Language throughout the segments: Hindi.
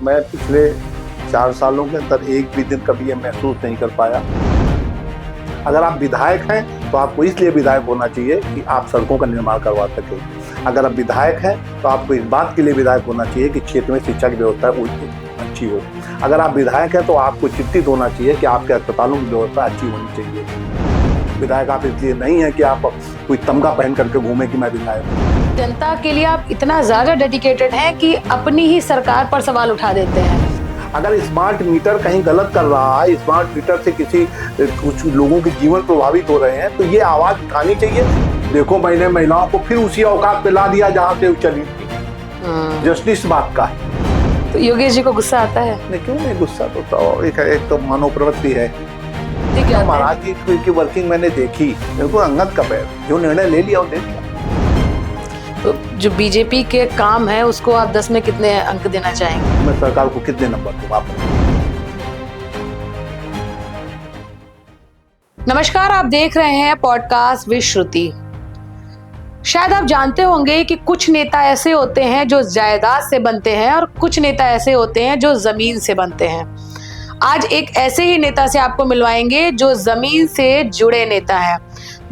मैं पिछले 4 सालों के अंदर एक भी दिन कभी ये महसूस नहीं कर पाया। अगर आप विधायक हैं तो आपको इसलिए विधायक होना चाहिए कि आप सड़कों का निर्माण करवा सकें। अगर आप विधायक हैं तो आपको इस बात के लिए विधायक होना चाहिए कि क्षेत्र में शिक्षा की व्यवस्था अच्छी हो। अगर आप विधायक हैं तो आपको चिंतित होना चाहिए कि आपके अस्पतालों की व्यवस्था अच्छी होनी चाहिए। विधायक आप इसलिए नहीं है कि आप कोई तमगा पहन करके घूमे कि मैं विधायक हूँ। जनता के लिए आप इतना ज्यादा डेडिकेटेड हैं कि अपनी ही सरकार पर सवाल उठा देते हैं। अगर स्मार्ट मीटर कहीं गलत कर रहा है, स्मार्ट मीटर से कुछ लोगों के जीवन प्रभावित हो रहे हैं, तो ये आवाज उठानी चाहिए। देखो, मैंने महिलाओं को फिर उसी औकात पे ला दिया जहाँ से वो चली थी। जस्टिस बात का है। तो योगेश जी को गुस्सा आता है? नहीं, क्यों नहीं गुस्सा? तो एक तो मानव प्रवृत्ति है। महाराज जी की वर्किंग मैंने देखी, मेरे को अंगद का पैर, जो निर्णय ले लिया वो ले लिया। तो जो बीजेपी के काम है उसको आप 10 में कितने अंक देना चाहेंगे? मैं सरकार को कितने नंबर दूं आप? नमस्कार, आप देख रहे हैं पॉडकास्ट विद श्रुति। शायद आप जानते होंगे कि कुछ नेता ऐसे होते हैं जो जायदाद से बनते हैं और कुछ नेता ऐसे होते हैं जो जमीन से बनते हैं। आज एक ऐसे ही नेता से आपको मिलवाएंगे जो जमीन से जुड़े नेता हैं,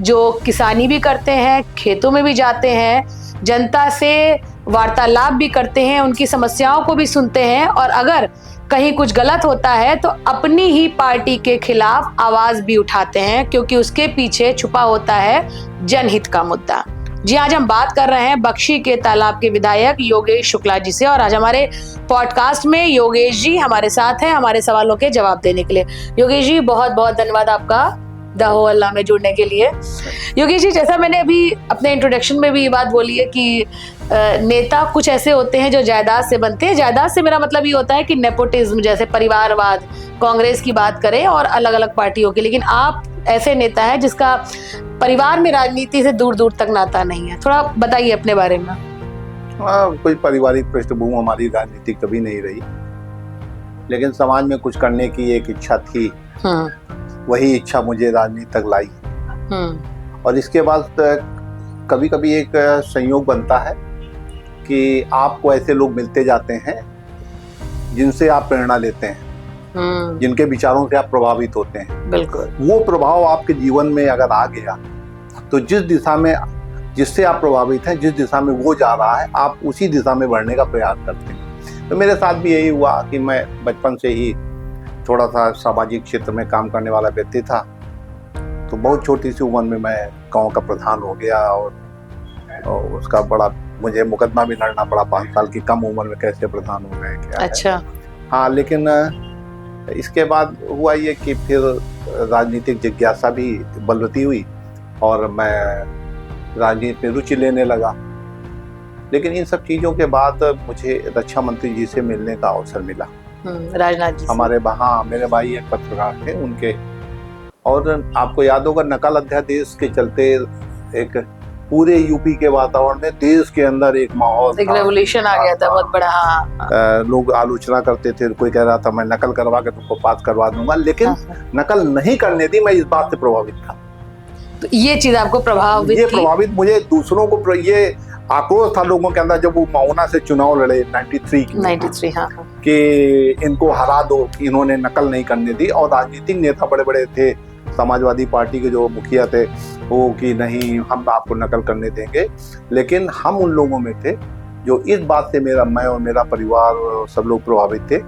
जो किसानी भी करते हैं, खेतों में भी जाते हैं, जनता से वार्तालाप भी करते हैं, उनकी समस्याओं को भी सुनते हैं और अगर कहीं कुछ गलत होता है तो अपनी ही पार्टी के खिलाफ आवाज भी उठाते हैं, क्योंकि उसके पीछे छुपा होता है जनहित का मुद्दा। जी, आज हम बात कर रहे हैं बख्शी के तालाब के विधायक योगेश शुक्ला जी से और आज हमारे पॉडकास्ट में योगेश जी हमारे साथ हैं हमारे सवालों के जवाब देने के लिए। योगेश जी, बहुत बहुत धन्यवाद आपका द हो अल्लाह में जुड़ने के लिए। योगेश जी, जैसा मैंने अभी अपने इंट्रोडक्शन में भी ये बात बोली है कि नेता कुछ ऐसे होते हैं जो जायदाद से बनते हैं। जायदाद से मेरा मतलब ये होता है कि नेपोटिज्म, जैसे परिवारवाद, कांग्रेस की बात करें और अलग अलग पार्टियों की, लेकिन आप ऐसे नेता है जिसका परिवार में राजनीति से दूर दूर तक नाता नहीं है। थोड़ा बताइए अपने बारे में। कोई पारिवारिक पृष्ठभूमि हमारी राजनीति कभी नहीं रही, लेकिन समाज में कुछ करने की एक इच्छा थी। वही इच्छा मुझे राजनीति तक लाई। और इसके बाद कभी कभी एक संयोग बनता है कि आपको ऐसे लोग मिलते जाते हैं जिनसे आप प्रेरणा लेते हैं, जिनके विचारों से आप प्रभावित होते हैं। बिल्कुल। वो प्रभाव आपके जीवन में अगर आ गया तो जिस दिशा में जिससे आप प्रभावित हैं, जिस दिशा में वो जा रहा है, आप उसी दिशा में बढ़ने का प्रयास करते हैं। तो मेरे साथ भी यही हुआ कि मैं बचपन से ही थोड़ा सा सामाजिक क्षेत्र में काम करने वाला व्यक्ति था। तो बहुत छोटी सी उम्र में मैं गांव का प्रधान हो गया और उसका बड़ा मुझे मुकदमा भी लड़ना पड़ा। 5 साल की कम उम्र में कैसे प्रधान हो गए, क्या अच्छा है? हाँ, लेकिन इसके बाद हुआ ये कि फिर राजनीतिक जिज्ञासा भी बलवती हुई और मैं राजनीति में रुचि लेने लगा। लेकिन इन सब चीज़ों के बाद मुझे रक्षा मंत्री जी से मिलने का अवसर मिला। राजनाथ जी हमारे वहाँ मेरे भाई एक पत्रकार थे उनके, और आपको याद होगा नकल अध्यादेश के चलते एक पूरे यूपी के वातावरण में, देश के अंदर एक माहौल, एक रेवोल्यूशन आ गया था बहुत बड़ा। हाँ। लोग आलोचना करते थे, कोई कह रहा था मैं नकल करवा के तुमको पास करवा दूंगा, लेकिन नकल नहीं करने दी। मैं इस बात से प्रभावित था। तो ये चीज आपको प्रभावित मुझे दूसरों को ये आक्रोश था लोगों के अंदर जब वो माओना से चुनाव लड़े 93 हाँ। कि इनको हरा दो, इन्होंने नकल नहीं करने दी। और राजनीतिक नेता बड़े बड़े थे, समाजवादी पार्टी के जो मुखिया थे वो कि नहीं, हम आपको नकल करने देंगे। लेकिन हम उन लोगों में थे जो इस बात से मैं और मेरा परिवार सब लोग प्रभावित थे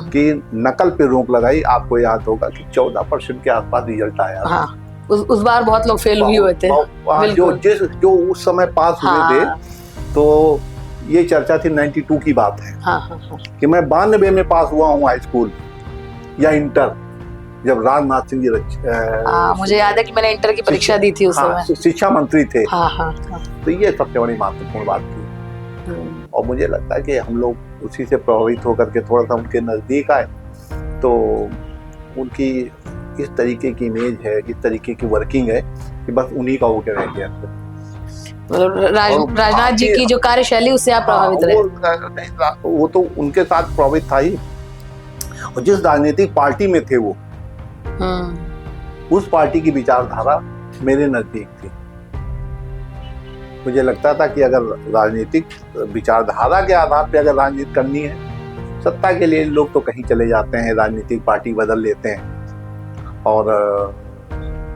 कि नकल पे रोक लगाई। आपको याद होगा कि 14% के आसपास रिजल्ट आया। हाँ। उस बार बहुत लोग फेल भी हुए थे। जो उस समय पास हुए थे, तो ये चर्चा थी 92 की बात है। कि मैं 92 में पास हुआ हूँ हाई स्कूल या इंटर, जब राजनाथ सिंह जी मुझे याद है कि मैंने इंटर की परीक्षा दी थी उस समय। शिक्षा मंत्री थे। हाँ। तो ये सबसे बड़ी महत्वपूर्ण बात थी। और मुझे लगता है कि हम लोग उसी से प्रभावित होकर के थोड़ा सा उनके नजदीक आए, तो उनकी इस तरीके की इमेज है, इस तरीके की वर्किंग है कि बस उन्हीं का होकर रह गया। राजनाथ जी की जो कार्यशैली, उससे आप प्रभावित रहे? वो तो उनके साथ प्रभावित था ही। और जिस राजनीतिक पार्टी में थे वो, उस पार्टी की विचारधारा मेरे नजदीक थी। मुझे लगता था कि अगर राजनीतिक विचारधारा के आधार पे अगर राजनीति करनी है सत्ता के लिए लोग तो कहीं चले जाते हैं, राजनीतिक पार्टी बदल लेते हैं और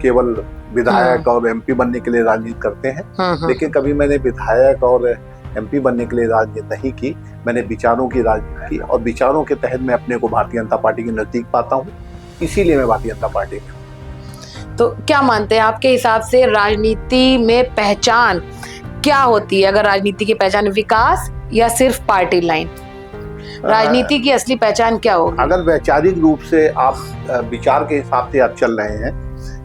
केवल विधायक और एमपी बनने के लिए राजनीति करते हैं। लेकिन कभी मैंने विधायक और एमपी बनने के लिए राजनीति नहीं की, मैंने विचारों की राजनीति की और विचारों के तहत मैं अपने को भारतीय जनता पार्टी के नजदीक पाता हूँ, इसीलिए मैं भारतीय जनता पार्टी में हूँ। तो क्या मानते हैं आपके हिसाब से राजनीति में पहचान क्या होती है? अगर राजनीति की पहचान विकास या सिर्फ पार्टी लाइन, राजनीति की असली पहचान क्या होगी? अगर वैचारिक रूप से आप विचार के हिसाब से आप चल रहे हैं,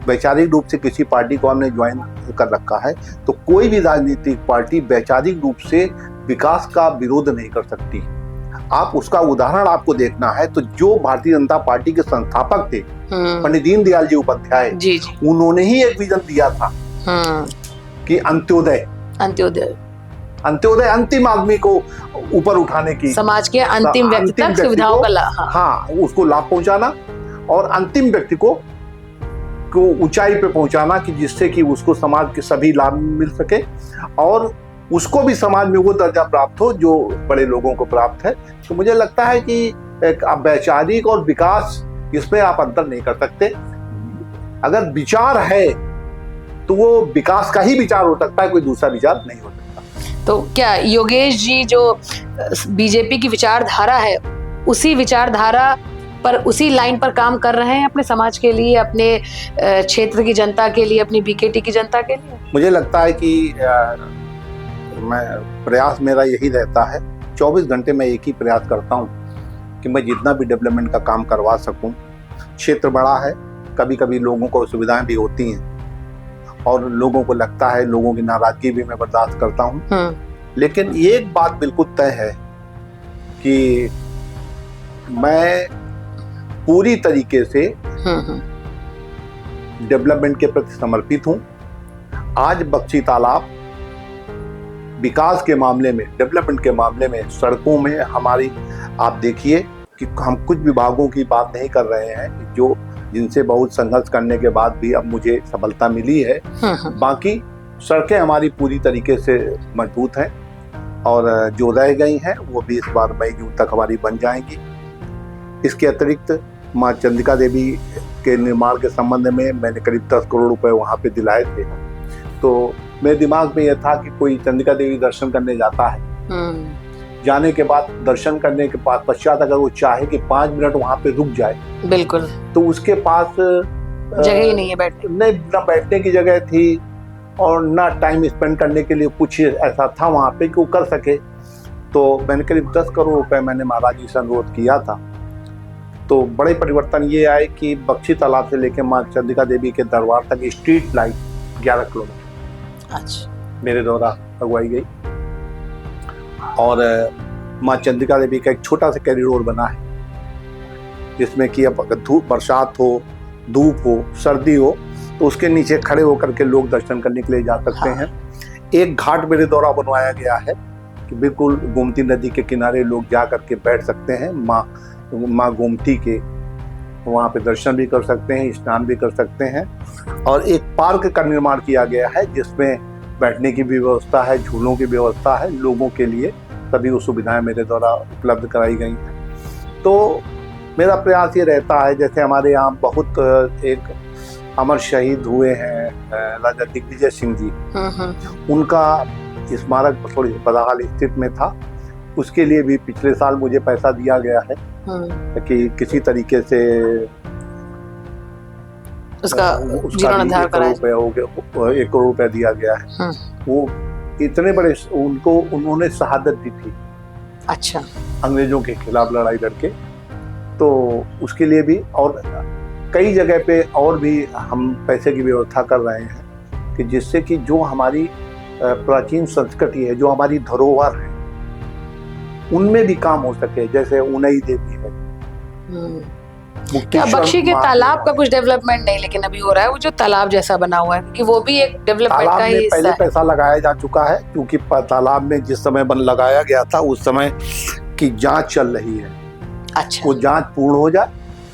वैचारिक रूप से किसी पार्टी को हमने ज्वाइन कर रखा है, तो कोई भी राजनीतिक पार्टी वैचारिक रूप से विकास का विरोध नहीं कर सकती। आप उसका उदाहरण आपको देखना है तो जो भारतीय जनता पार्टी के संस्थापक थे पंडित दीनदयाल जी उपाध्याय, जी, उन्होंने ही एक विजन दिया था कि अंत्योदय अंतिम आदमी को ऊपर उठाने की, समाज के अंतिम व्यक्ति तक सुविधाओं का लाभ, उसको लाभ पहुंचाना और अंतिम व्यक्ति को ऊंचाई पे पहुंचाना कि जिससे कि उसको समाज के सभी लाभ मिल सके और उसको भी समाज में वो दर्जा प्राप्त हो जो बड़े लोगों को प्राप्त है। तो मुझे लगता है कि वैचारिक और विकास, इसमें आप अंतर नहीं कर सकते। अगर विचार है तो वो विकास का ही विचार हो सकता है, कोई दूसरा विचार नहीं हो सकता। तो क्या योगेश जी जो बीजेपी की विचारधारा है, उसी विचारधारा पर, उसी लाइन पर काम कर रहे हैं अपने समाज के लिए, अपने क्षेत्र की जनता के लिए, अपनी बीकेटी की जनता के लिए? मुझे लगता है कि प्रयास मेरा यही रहता है, 24 घंटे में एक ही प्रयास करता हूँ कि मैं जितना भी डेवलपमेंट का काम करवा सकूँ। क्षेत्र बड़ा है, कभी कभी लोगों को सुविधाएं भी होती हैं और लोगों को लगता है, लोगों की नाराजगी भी मैं बर्दाश्त करता हूँ। लेकिन एक बात बिल्कुल तय है कि मैं पूरी तरीके से डेवलपमेंट के प्रति समर्पित हूं। आज बख्शी तालाब विकास के मामले में, डेवलपमेंट के मामले में, सड़कों में हमारी, आप देखिए कि हम कुछ विभागों की बात नहीं कर रहे हैं जो जिनसे बहुत संघर्ष करने के बाद भी अब मुझे सफलता मिली है। बाकी सड़कें हमारी पूरी तरीके से मजबूत हैं और जो रह गई हैं वो भी इस बार मई जून तक हमारी बन जाएंगी। इसके अतिरिक्त माँ चंद्रिका देवी के निर्माण के संबंध में मैंने करीब 10 करोड़ रुपए वहाँ पे दिलाए थे। तो मेरे दिमाग में यह था कि कोई चंद्रिका देवी दर्शन करने जाता है, जाने के बाद, दर्शन करने के बाद पश्चात अगर वो चाहे कि 5 मिनट वहाँ पे रुक जाए, बिल्कुल, तो उसके पास जगह ही नहीं है ना बैठने की जगह थी और ना टाइम स्पेंड करने के लिए कुछ ऐसा था वहाँ पे कि वो कर सके। तो मैंने करीब 10 करोड़ रुपए मैंने महाराज जी से अनुरोध किया था। तो बड़े परिवर्तन ये आए कि बख्शी तालाब से लेकर माँ चंद्रिका देवी के दरबार तक स्ट्रीट लाइट 11 किलोमीटर मेरे द्वारा लगवाई गई और माँ चंद्रिका देवी का एक छोटा सा कॉरिडोर बना है जिसमें कि अब धूप, बरसात हो, धूप हो, सर्दी हो, तो उसके नीचे खड़े होकर के लोग दर्शन करने के लिए जा सकते हैं। एक घाट मेरे द्वारा बनवाया गया है कि बिल्कुल गोमती नदी के किनारे लोग जा करके बैठ सकते हैं, माँ गोमती के वहाँ पे दर्शन भी कर सकते हैं, स्नान भी कर सकते हैं। और एक पार्क का निर्माण किया गया है जिसमें बैठने की भी व्यवस्था है, झूलों की व्यवस्था है, लोगों के लिए सभी वो सुविधाएं मेरे द्वारा उपलब्ध कराई गई हैं। तो मेरा प्रयास ये रहता है, जैसे हमारे यहाँ बहुत एक अमर शहीद हुए हैं राजा दिग्विजय सिंह जी, उनका स्मारक थोड़ी बदहाल स्थिति में था, उसके लिए भी पिछले साल मुझे पैसा दिया गया है कि किसी तरीके से उसका जीर्णोद्धार कराया जाए। 1 करोड़ रुपया दिया गया है। वो इतने बड़े, उन्होंने शहादत दी थी, अच्छा, अंग्रेजों के खिलाफ लड़ाई लड़के, तो उसके लिए भी और कई जगह पे और भी हम पैसे की व्यवस्था कर रहे हैं कि जिससे कि जो हमारी प्राचीन संस्कृति है, जो हमारी धरोहर है, उनमें भी काम हो सके। जैसे उनई देवी है, क्या बख्शी के तालाब का कुछ डेवलपमेंट नहीं लेकिन अभी हो रहा है, वो जो तालाब जैसा बना हुआ है, कि वो भी एक डेवलपमेंट का ही हिस्सा है। पहले पैसा लगाया जा चुका है क्योंकि तालाब में जिस समय लगाया गया था उस समय की जांच चल रही है। अच्छा, वो जांच पूर्ण हो जाए,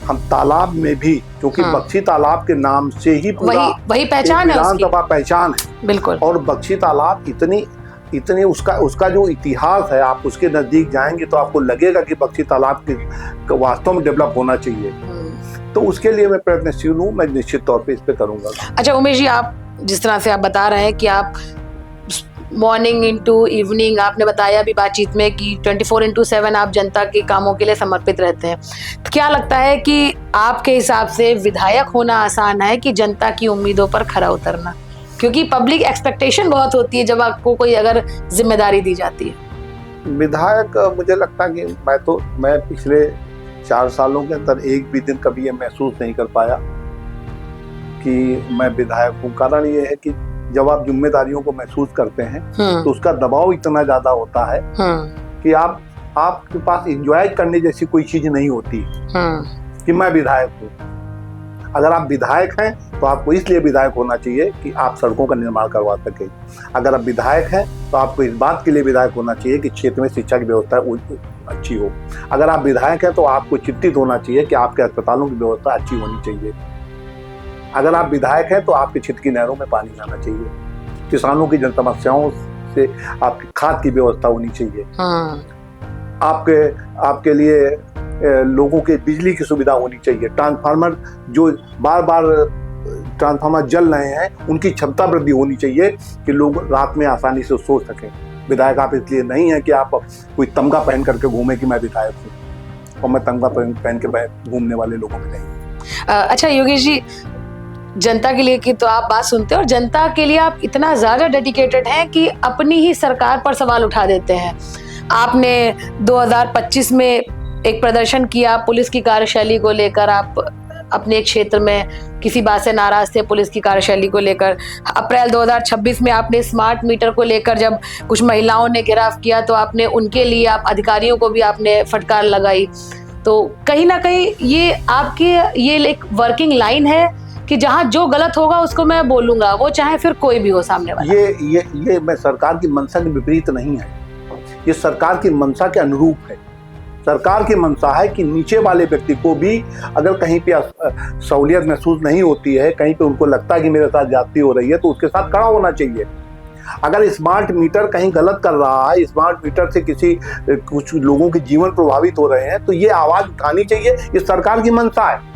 हम तालाब में भी, क्योंकि बख्शी तालाब के नाम से ही पूरा वही पहचान है, विधानसभा पहचान है, बिल्कुल। और बख्शी तालाब इतनी इतने उसका जो इतिहास है, आप उसके नजदीक जाएंगे तो आपको लगेगा कि बख्शी तालाब के वास्तव में डेवलप होना चाहिए। तो उसके लिए मैं प्रयत्नशील हूँ, मैं निश्चित तौर पे इस पे करूंगा। अच्छा उमेश जी, आप जिस तरह से आप बता रहे हैं कि आप मॉर्निंग इनटू इवनिंग, आपने बताया भी बातचीत में कि 24/7 आप जनता के कामों के लिए समर्पित रहते हैं, तो क्या लगता है कि आपके हिसाब से विधायक होना आसान है कि जनता की उम्मीदों पर खरा उतरना? क्योंकि पब्लिक एक्सपेक्टेशन बहुत होती है जब आपको कोई अगर जिम्मेदारी दी जाती है। विधायक, मुझे लगता है कि मैं पिछले 4 सालों के अंदर एक भी दिन कभी ये महसूस नहीं कर पाया कि मैं विधायक हूँ। कारण ये है कि जब आप जिम्मेदारियों को महसूस करते हैं तो उसका दबाव इतना ज्यादा होता है कि आपके पास एंजॉय करने जैसी कोई चीज नहीं होती कि मैं विधायक हूँ। अगर आप विधायक हैं तो आपको इसलिए विधायक होना चाहिए कि आप सड़कों का निर्माण करवा सके। अगर आप विधायक हैं तो आपको इस बात के लिए विधायक होना चाहिए कि क्षेत्र में शिक्षा की व्यवस्था अच्छी हो। अगर आप विधायक हैं तो आपको चिंतित होना चाहिए कि आपके अस्पतालों की व्यवस्था अच्छी होनी चाहिए। अगर आप विधायक हैं तो आपके क्षेत्र की नहरों में पानी आना चाहिए, किसानों की जन समस्याओं से आपकी खाद की व्यवस्था होनी चाहिए, आपके लिए लोगों के बिजली की सुविधा होनी चाहिए, ट्रांसफार्मर जो बार बार ट्रांसफार्मर जल रहे हैं उनकी क्षमता वृद्धि होनी चाहिए कि लोग रात में आसानी से सो सकें। विधायक आप इसलिए नहीं है कि आप कोई तमगा पहन करके घूमे कि मैं विधायक हूँ, और मैं तमगा पहन के घूमने वाले लोगों में नहीं। अच्छा योगेश जी, जनता के लिए की तो आप बात सुनते हैं और जनता के लिए आप इतना ज्यादा डेडिकेटेड हैं कि अपनी ही सरकार पर सवाल उठा देते हैं। आपने 2025 में एक प्रदर्शन किया पुलिस की कार्यशैली को लेकर, आप अपने क्षेत्र में किसी बात से नाराज थे पुलिस की कार्यशैली को लेकर। अप्रैल 2026 में आपने स्मार्ट मीटर को लेकर जब कुछ महिलाओं ने घेराव किया तो आपने उनके लिए आप अधिकारियों को भी आपने फटकार लगाई। तो कहीं ना कहीं ये आपकी ये एक वर्किंग लाइन है कि जहां जो गलत होगा उसको मैं बोलूंगा, वो चाहे फिर कोई भी हो सामने वाला। ये मैं सरकार की मंशा के विपरीत नहीं है, ये सरकार की मंशा के अनुरूप है। सरकार की मंशा है कि नीचे वाले व्यक्ति को भी अगर कहीं पे सहूलियत महसूस नहीं होती है, कहीं पे उनको लगता है कि मेरे साथ ज्यादती हो रही है, तो उसके साथ खड़ा होना चाहिए। अगर स्मार्ट मीटर कहीं गलत कर रहा है, स्मार्ट मीटर से कुछ लोगों के जीवन प्रभावित हो रहे हैं, तो ये आवाज उठानी चाहिए। ये सरकार की मंशा है।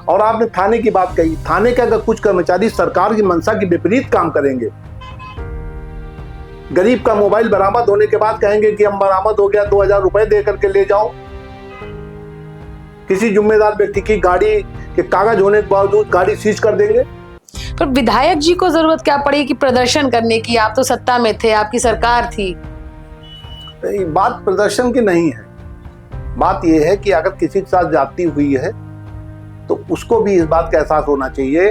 और आपने थाने की बात कही, थाने के अगर कुछ कर्मचारी सरकार की मंशा के विपरीत काम करेंगे, गरीब का मोबाइल बरामद होने के बाद कहेंगे कि हम बरामद हो गया, 2000 रुपए दे करके ले जाओ, किसी जिम्मेदार व्यक्ति की गाड़ी के कागज होने के बावजूद गाड़ी सीज कर देंगे। पर विधायक जी को जरूरत क्या पड़ी कि प्रदर्शन करने की? आप तो सत्ता में थे, आपकी सरकार थी। बात प्रदर्शन की नहीं है, बात यह है कि अगर किसी के साथ ज्यादती हुई है तो उसको भी इस बात का एहसास होना चाहिए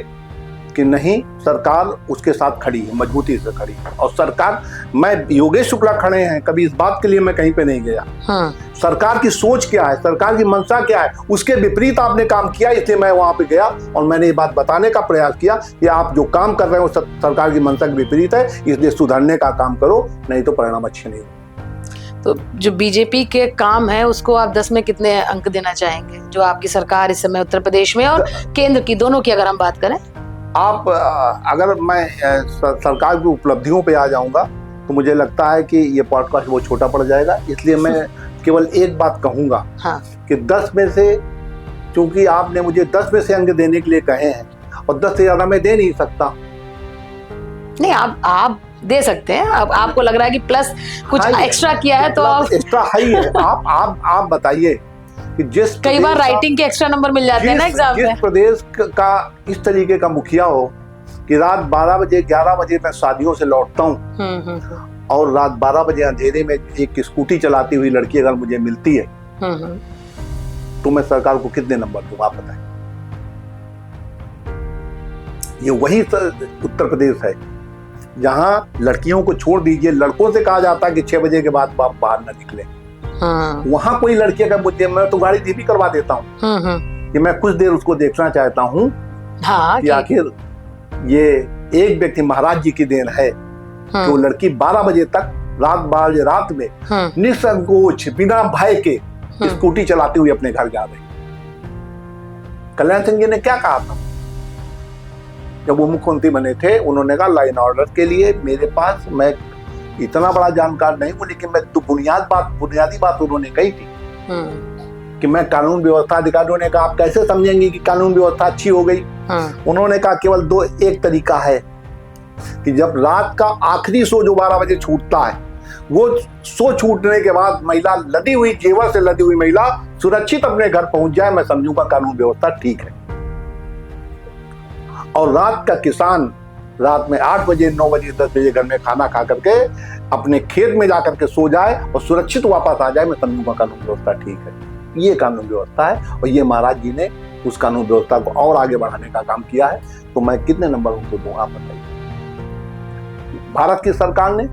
कि नहीं, सरकार उसके साथ खड़ी है, मजबूती से खड़ी है। और सरकार, मैं योगेश शुक्ला खड़े हैं, कभी इस बात के लिए मैं कहीं पे नहीं गया। सरकार की सोच क्या है, सरकार की मंशा क्या है, उसके विपरीत आपने काम किया, इसलिए मैं वहां पे गया और मैंने ये बात बताने का प्रयास किया कि आप जो काम कर रहे हो सरकार की मंशा के विपरीत है, इसलिए सुधरने का काम करो, नहीं तो परिणाम अच्छे नहीं होंगे। तो जो बीजेपी के काम है उसको आप 10 में कितने अंक देना चाहेंगे, जो आपकी सरकार इस समय उत्तर प्रदेश में और केंद्र की, दोनों की अगर हम बात करें? आप अगर मैं सरकार की उपलब्धियों पे आ जाऊंगा तो मुझे लगता है कि ये पॉडकास्ट बहुत छोटा पड़ जाएगा, इसलिए मैं केवल एक बात कहूंगा कि 10 में से, क्योंकि आपने मुझे 10 में से अंक देने के लिए कहे हैं और 10 से ज्यादा मैं दे नहीं सकता। नहीं, आप दे सकते हैं। अब आपको लग रहा है कि प्लस कुछ एक्स्ट्रा किया है तो आप एक्स्ट्रा हाई है। आप बताइए कि जिस कई बार राइटिंग के एक्स्ट्रा नंबर मिल जाते हैं ना एग्जाम में। जिस प्रदेश का इस तरीके का मुखिया हो कि रात 12 बजे 11 बजे मैं शादियों से लौटता हूँ और रात 12 बजे अंधेरे में एक स्कूटी चलाती हुई लड़की अगर मुझे मिलती है तो मैं सरकार को कितने नंबर दूं, आप बताएं। ये वही उत्तर प्रदेश है जहां लड़कियों को छोड़ दीजिए, लड़कों से कहा जाता है कि 6 बजे के बाद आप बाहर न निकले। वहां कोई लड़की का मुझे, मैं तो गाड़ी धीमी करवा देता हूँ कि मैं कुछ देर उसको देखना चाहता हूँ कि आखिर ये एक व्यक्ति महाराज जी की देन है कि वो लड़की 12 बजे तक, रात में निसंकोच बिना भय के स्कूटी चलाती हुई अपने घर जा रही। कल्याण सिंह जी ने क्या कहा था जब वो मुख्यमंत्री बने थे, उन्होंने कहा लाइन ऑर्डर के लिए मेरे पास, मैं इतना बड़ा जानकार नहीं हूँ, लेकिन मैं तो बुनियादी बात उन्होंने कही थी कि मैं कानून व्यवस्था, अधिकारियों ने कहा आप कैसे समझेंगे कि कानून व्यवस्था अच्छी हो गई। उन्होंने कहा केवल एक तरीका है कि जब रात का आखिरी शो जो 12 बजे छूटता है, वो शो छूटने के बाद महिला लदी हुई, जेवर से लदी हुई महिला सुरक्षित अपने घर पहुंच जाए, मैं समझूंगा कानून व्यवस्था ठीक है। और रात का किसान रात में 8 बजे, 9 बजे, 10 बजे घर में खाना खा करके अपने खेत में जाकर के सो जाए और सुरक्षित वापस आ जाए, मैं समझूंगा कानून व्यवस्था ठीक है। ये कानून व्यवस्था है और ये महाराज जी ने उस कानून व्यवस्था को और आगे बढ़ाने का काम किया है। तो मैं कितने नंबर उनको दूं, आप बताइए। भारत की सरकार ने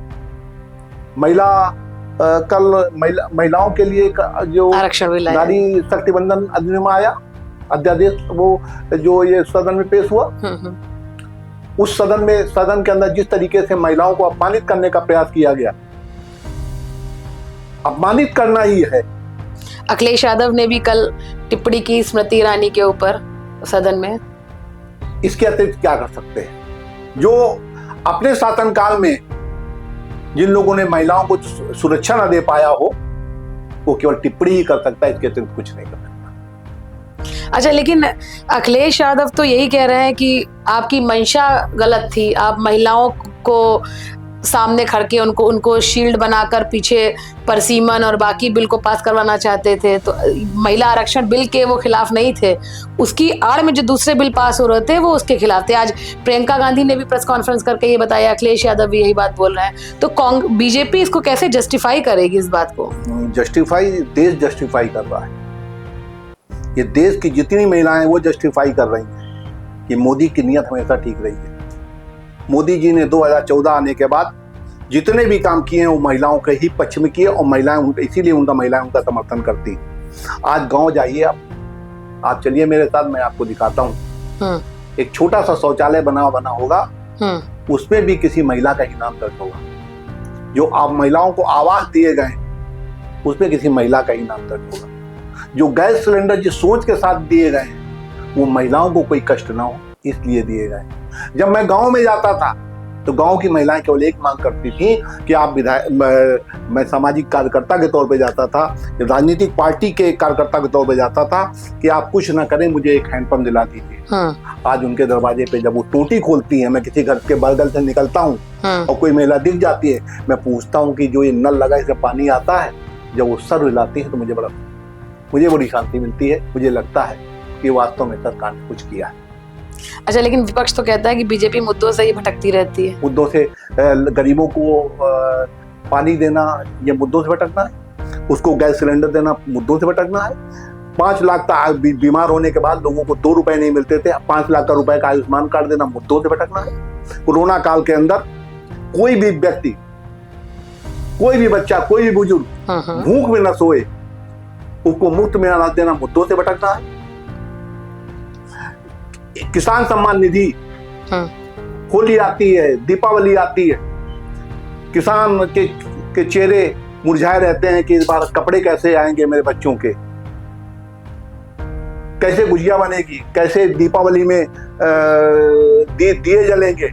महिलाओं के लिए जो आरक्षण नारी शक्ति बंधन अधिनियम आया, अध्यादेश, वो जो ये सदन में पेश हुआ, उस सदन के अंदर जिस तरीके से महिलाओं को अपमानित करने का प्रयास किया गया, अपमानित करना ही है। अखिलेश यादव ने भी कल टिप्पणी की स्मृति ईरानी के ऊपर सदन में। इसके अतिरिक्त क्या कर सकते हैं? जो अपने शासनकाल में जिन लोगों ने महिलाओं को सुरक्षा न दे पाया हो, वो केवल टिप्पणी ही कर सकता है, इसके अतिरिक्त कुछ नहीं कर सकता। अच्छा, लेकिन अखिलेश यादव तो यही कह रहे हैं कि आपकी मंशा गलत थी, आप महिलाओं को सामने खड़ के उनको शील्ड बनाकर पीछे परसीमन और बाकी बिल को पास करवाना चाहते थे। तो महिला आरक्षण बिल के वो खिलाफ नहीं थे, उसकी आड़ में जो दूसरे बिल पास हो रहे थे वो उसके खिलाफ थे। आज प्रियंका गांधी ने भी प्रेस कॉन्फ्रेंस करके ये बताया, अखिलेश यादव भी यही बात बोल रहे हैं। तो बीजेपी इसको कैसे जस्टिफाई करेगी इस बात को? देश जस्टिफाई कर रहा है। ये देश की जितनी महिलाएं वो जस्टिफाई कर रही हैं कि मोदी की नीयत हमेशा ठीक रही है। मोदी जी ने 2014 आने के बाद जितने भी काम किए हैं वो महिलाओं के ही पक्ष में किए और इसीलिए महिलाएं उनका समर्थन करती। आज गांव जाइए, आप चलिए मेरे साथ, मैं आपको दिखाता हूँ। एक छोटा सा शौचालय बना होगा, उसमें भी किसी महिला का ही नाम दर्ज होगा। जो आप महिलाओं को आवास दिए गए उसमें किसी महिला का ही नाम दर्ज होगा। जो गैस सिलेंडर जिस सोच के साथ दिए गए हैं वो महिलाओं को कोई कष्ट ना हो इसलिए दिए गए। जब मैं गांव में जाता था तो गांव की महिलाएं केवल एक मांग करती थी कि आप मैं सामाजिक कार्यकर्ता के तौर पे जाता था, राजनीतिक पार्टी के कार्यकर्ता के तौर पे जाता था कि आप कुछ ना करें, मुझे एक हैंडपंप दिला दीजिए। आज उनके दरवाजे पे जब वो टोटी खोलती है, मैं किसी घर के बगल से निकलता हूँ और कोई महिला दिख जाती है, मैं पूछता हूँ कि जो ये नल लगा इससे पानी आता है, जब वो सर हिलाती है तो मुझे बड़ी शांति मिलती है। मुझे लगता है कि वास्तव में सरकार ने कुछ किया है। अच्छा, लेकिन विपक्ष तो कहता है कि बीजेपी मुद्दों से ही भटकती रहती है। मुद्दों से, गरीबों को पानी देना ये मुद्दों से भटकना है, उसको गैस सिलेंडर देना मुद्दों से भटकना है। 5 लाख का बीमार होने के बाद लोगों को 2 रुपए नहीं मिलते थे, 5 लाख का रुपए का आयुष्मान कार्ड देना मुद्दों से भटकना है। कोरोना काल के अंदर कोई भी व्यक्ति, कोई भी बच्चा, कोई भी बुजुर्ग भूख में न सोए, उसको मुफ्त में अनाज देना मुद्दों से भटकना है। किसान सम्मान निधि, होली आती है, दीपावली आती है, किसान के चेहरे मुरझाए रहते हैं कि इस बार कपड़े कैसे आएंगे मेरे बच्चों के, कैसे गुजिया बनेगी, कैसे दीपावली में दिए जलेंगे।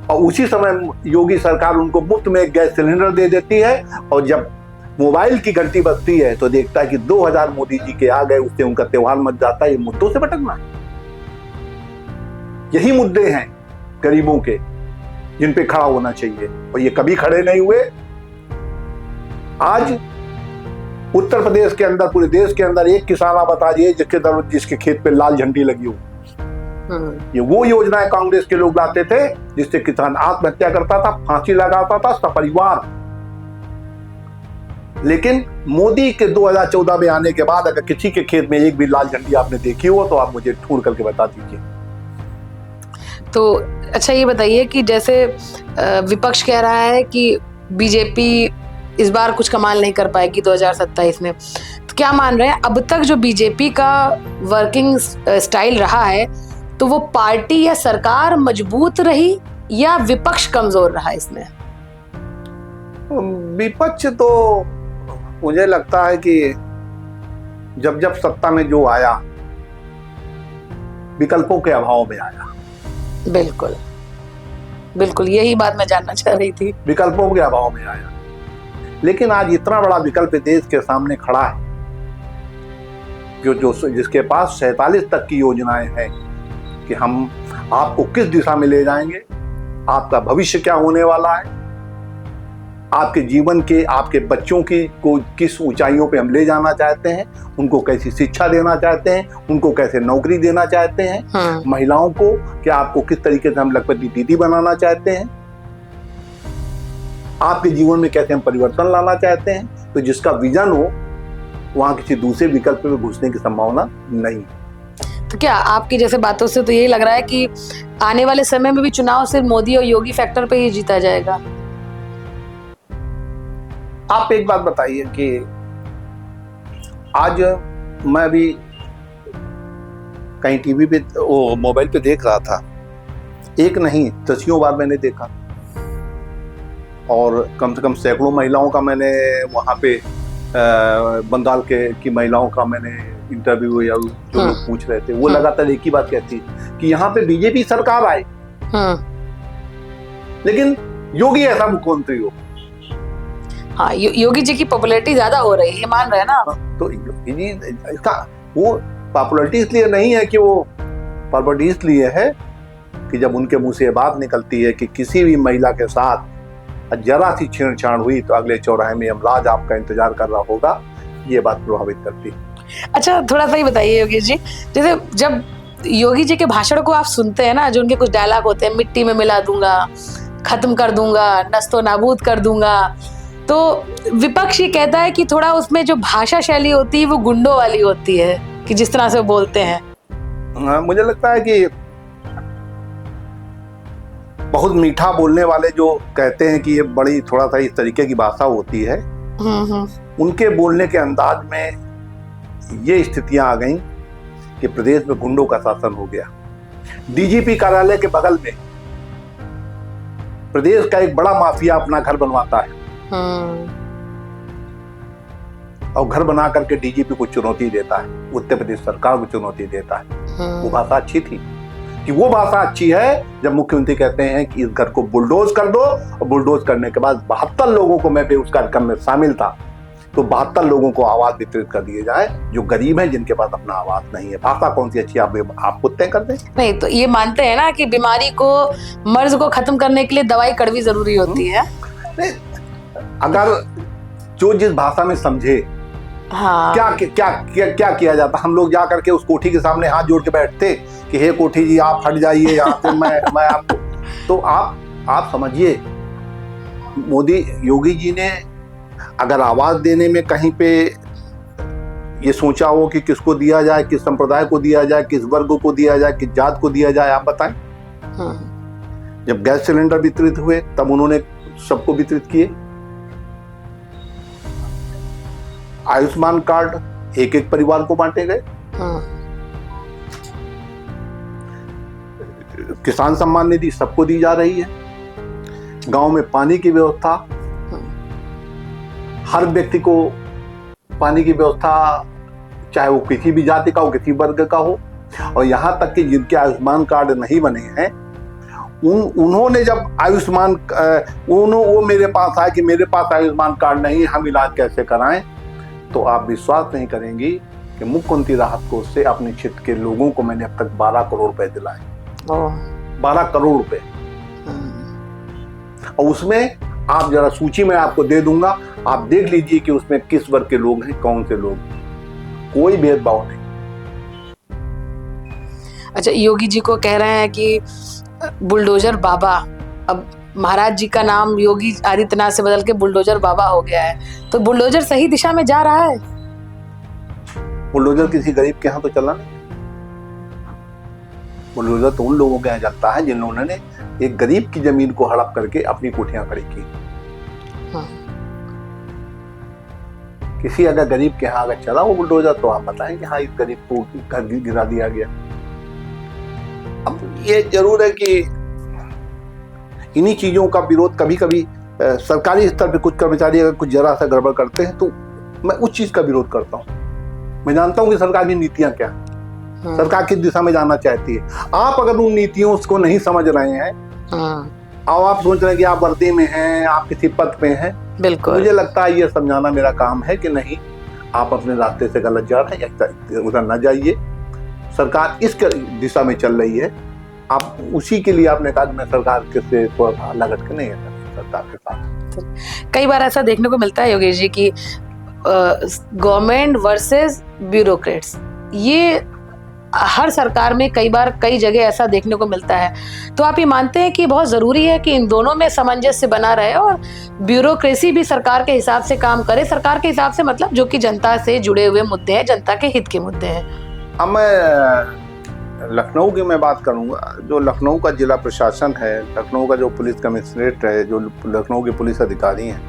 और उसी समय योगी सरकार उनको मुफ्त में गैस सिलेंडर दे देती है और जब मोबाइल की घंटी बजती है तो देखता है कि 2000 मोदी जी के आ गए, उससे उनका त्योहार मच जाता है। ये मुद्दों से भटकना है। यही मुद्दे हैं गरीबों के जिन पे खड़ा होना चाहिए और ये कभी खड़े नहीं हुए। आज उत्तर प्रदेश के अंदर, पूरे देश के अंदर एक किसान आप बता दिए जिसके खेत पे लाल झंडी लगी हो। ये वो योजनाएं कांग्रेस के लोग लाते थे जिससे किसान आत्महत्या करता था, फांसी लगाता था, सपरिवार। लेकिन मोदी के 2014 में आने के बाद अगर किसी के खेत में एक भी लाल झंडी आपने देखी हो तो आप मुझे ढूंढ करके बता दीजिए। तो अच्छा, ये बताइए कि जैसे विपक्ष कह रहा है कि बीजेपी इस बार कुछ कमाल नहीं कर पाएगी 2027 में, तो क्या मान रहे हैं अब तक जो बीजेपी का वर्किंग स्टाइल रहा है तो वो पार्टी या सरकार मजबूत रही या विपक्ष कमजोर रहा इसमें? विपक्ष तो मुझे लगता है कि जब सत्ता में जो आया विकल्पों के अभाव में आया। बिल्कुल बिल्कुल, यही बात मैं जानना चाह रही थी। विकल्पों के अभाव में आया, लेकिन आज इतना बड़ा विकल्प देश के सामने खड़ा है जो जिसके पास 47 तक की योजनाएं हैं कि हम आपको किस दिशा में ले जाएंगे, आपका भविष्य क्या होने वाला है, आपके जीवन के, आपके बच्चों की को किस ऊंचाइयों पे हम ले जाना चाहते हैं, उनको कैसी शिक्षा देना चाहते हैं, उनको कैसे नौकरी देना चाहते हैं, महिलाओं को क्या आपको किस तरीके से हम लखपति दीदी बनाना चाहते हैं, आपके जीवन में कैसे हम परिवर्तन लाना चाहते हैं। तो जिसका विजन हो वहां किसी दूसरे विकल्प में घुसने की संभावना नहीं। तो क्या आपकी जैसे बातों से तो यही लग रहा है कि आने वाले समय में भी चुनाव सिर्फ मोदी और योगी फैक्टर पे ही जीता जाएगा? आप एक बात बताइए कि आज मैं भी कहीं टीवी पे वो मोबाइल पे देख रहा था, एक नहीं दसियों बार मैंने देखा, और कम से कम सैकड़ों महिलाओं का मैंने वहाँ पे बंगाल की महिलाओं का मैंने इंटरव्यू या जो लोग पूछ रहे थे, वो लगातार एक ही बात कहती कि यहाँ पे बीजेपी सरकार आए लेकिन योगी ऐसा मुख्यमंत्री हो। हाँ, योगी जी की पॉपुलैरिटी ज्यादा हो रही है, मान रहे हैं ना? तो योगी जी इसका वो पॉपुलैरिटी इसलिए नहीं है कि वो पॉपुलैरिटी इसलिए है कि जब उनके मुंह से ये बात निकलती है कि किसी भी महिला के साथ जरा सी छेड़छाड़ हुई तो अगले चौराहे में यमराज आपका इंतजार कर रहा होगा, ये बात प्रभावित करती है। अच्छा, थोड़ा सा ही बताइए योगी जी, जैसे जब योगी जी के भाषण को आप सुनते हैं ना, जो उनके कुछ डायलॉग होते हैं, मिट्टी में मिला दूंगा, खत्म कर दूंगा, नस्तो नाबूद कर दूंगा, तो विपक्ष ये कहता है कि थोड़ा उसमें जो भाषा शैली होती है वो गुंडों वाली होती है, कि जिस तरह से वो बोलते हैं। मुझे लगता है कि बहुत मीठा बोलने वाले जो कहते हैं कि ये बड़ी थोड़ा सा इस तरीके की भाषा होती है, उनके बोलने के अंदाज में ये स्थितियां आ गई कि प्रदेश में गुंडों का शासन हो गया। डीजीपी कार्यालय के बगल में प्रदेश का एक बड़ा माफिया अपना घर बनवाता है और घर बना करके डीजीपी को चुनौती देता है, उत्तर प्रदेश सरकार को चुनौती देता है। वो भाषा अच्छी थी कि वो भाषा अच्छी है जब मुख्यमंत्री कहते हैं कि इस घर को बुलडोज कर दो, और बुलडोज करने के बाद 72 लोगों को, मैं भी उस कार्यक्रम में शामिल था, तो 72 लोगों को आवाज वितरित कर दिए जाए जो गरीब हैं, जिनके पास अपना आवाज नहीं है। भाषा कौन सी अच्छी आप खुद तय कर दें। नहीं तो ये मानते हैं ना कि बीमारी को, मर्ज को खत्म करने के लिए दवाई कड़वी जरूरी होती है। नहीं, अगर जो जिस भाषा में समझे, हाँ। क्या किया जाता, हम लोग जा करके उस कोठी के सामने हाथ जोड़ के बैठते कि हे कोठी जी आप हट जाइए यहाँ से, मैं आपको, तो आप समझिए, मोदी योगी जी ने अगर आवाज देने में कहीं पे ये सोचा हो कि किसको दिया जाए, किस संप्रदाय को दिया जाए, किस वर्ग को दिया जाए, किस जात को दिया जाए, आप बताएं। जब गैस सिलेंडर वितरित हुए तब उन्होंने सबको वितरित किए। आयुष्मान कार्ड एक एक परिवार को बांटे गए। किसान सम्मान निधि सबको दी जा रही है। गांव में पानी की व्यवस्था, हर व्यक्ति को पानी की व्यवस्था, चाहे वो किसी भी जाति का हो, किसी वर्ग का हो। और यहाँ तक कि जिनके आयुष्मान कार्ड नहीं बने हैं, उन्होंने जब आयुष्मान, वो मेरे पास आए कि मेरे पास आयुष्मान कार्ड नहीं, हम इलाज कैसे कराएं, तो आप विश्वास नहीं करेंगी कि मुख्यमंत्री राहत कोष से अपने क्षेत्र के लोगों को मैंने अब तक 12 करोड़ रुपए दिलाए। 12 करोड़ रुपए। और उसमें आप जरा सूची में आपको दे दूंगा, आप देख लीजिए कि उसमें किस वर्ग के लोग हैं, कौन से लोग, कोई भेदभाव नहीं। अच्छा, योगी जी को कह रहे हैं कि बुलडोजर बाबा, अब महाराज जी का नाम योगी आदित्यनाथ से बदल के बुलडोजर बाबा हो गया है, तो बुलडोजर सही दिशा में जा रहा है? बुलडोजर किसी गरीब के यहाँ तो चला नहीं। बुलडोजर तो उन लोगों के यहाँ चलता है जिन्होंने एक गरीब की जमीन को हड़प करके अपनी कोठियां खड़ी की। किसी अगर गरीब के यहाँ अगर चला वो बुलडोजर, तो आप बताएं कि हाँ इस गरीब को घर गिरा दिया गया। अब ये जरूर है कि इन्हीं चीजों का विरोध कभी कभी सरकारी स्तर पे कुछ कर्मचारी अगर कुछ जरा सा गड़बड़ करते हैं तो मैं उस चीज का विरोध करता हूँ। मैं जानता हूँ कि सरकार की नीतियां क्या है, सरकार किस दिशा में जाना चाहती है। आप अगर उन नीतियों को नहीं समझ रहे हैं और आप सोच रहे हैं कि आप वर्दी में हैं, आप किसी पद पे हैं, बिल्कुल, मुझे लगता है ये समझाना मेरा काम है कि नहीं, आप अपने रास्ते से गलत जा रहे हैं, उधर न जाइए। सरकार इस दिशा में चल रही है, आप उसी के लिए आपने कहा मैं सरकार के से थोड़ा सा अलग हट के नहीं है सरकार के साथ। कई बार ऐसा देखने को मिलता है योगेश जी की गवर्नमेंट वर्सेस ब्यूरोक्रेट्स, ये हर सरकार में कई बार कई जगह ऐसा देखने को मिलता है। तो आप ये मानते हैं कि बहुत ज़रूरी है कि इन दोनों में सामंजस्य बना रहे और ब्यूरोक्रेसी भी सरकार के हिसाब से काम करे, सरकार के हिसाब से मतलब जो कि जनता से जुड़े हुए मुद्दे हैं, जनता के हित के मुद्दे हैं। अब मैं लखनऊ की मैं बात करूंगा, जो लखनऊ का जिला प्रशासन है, लखनऊ का जो पुलिस कमिश्नरेट है, जो लखनऊ के पुलिस अधिकारी हैं,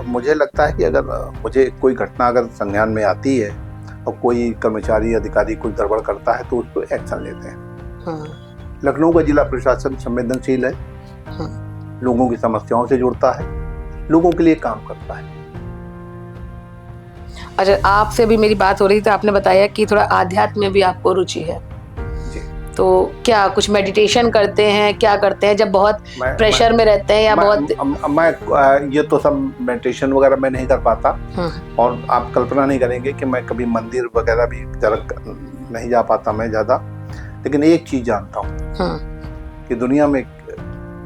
मुझे लगता है कि अगर मुझे कोई घटना अगर संज्ञान में आती है और कोई कर्मचारी अधिकारी कोई गड़बड़ करता है तो उस पर एक्शन लेते हैं। लखनऊ का जिला प्रशासन संवेदनशील है, लोगों की समस्याओं से जुड़ता है, लोगों के लिए काम करता है। अच्छा, आपसे भी मेरी बात हो रही थी, आपने बताया कि थोड़ा आध्यात्म में भी आपको रुचि है, तो क्या कुछ मेडिटेशन करते हैं, क्या करते हैं जब बहुत प्रेशर में रहते हैं या मैं ये तो सब मेडिटेशन वगैरह मैं नहीं कर पाता, और आप कल्पना नहीं करेंगे कि मैं कभी मंदिर वगैरह भी नहीं जा पाता मैं ज़्यादा। लेकिन एक चीज़ जानता हूँ कि दुनिया में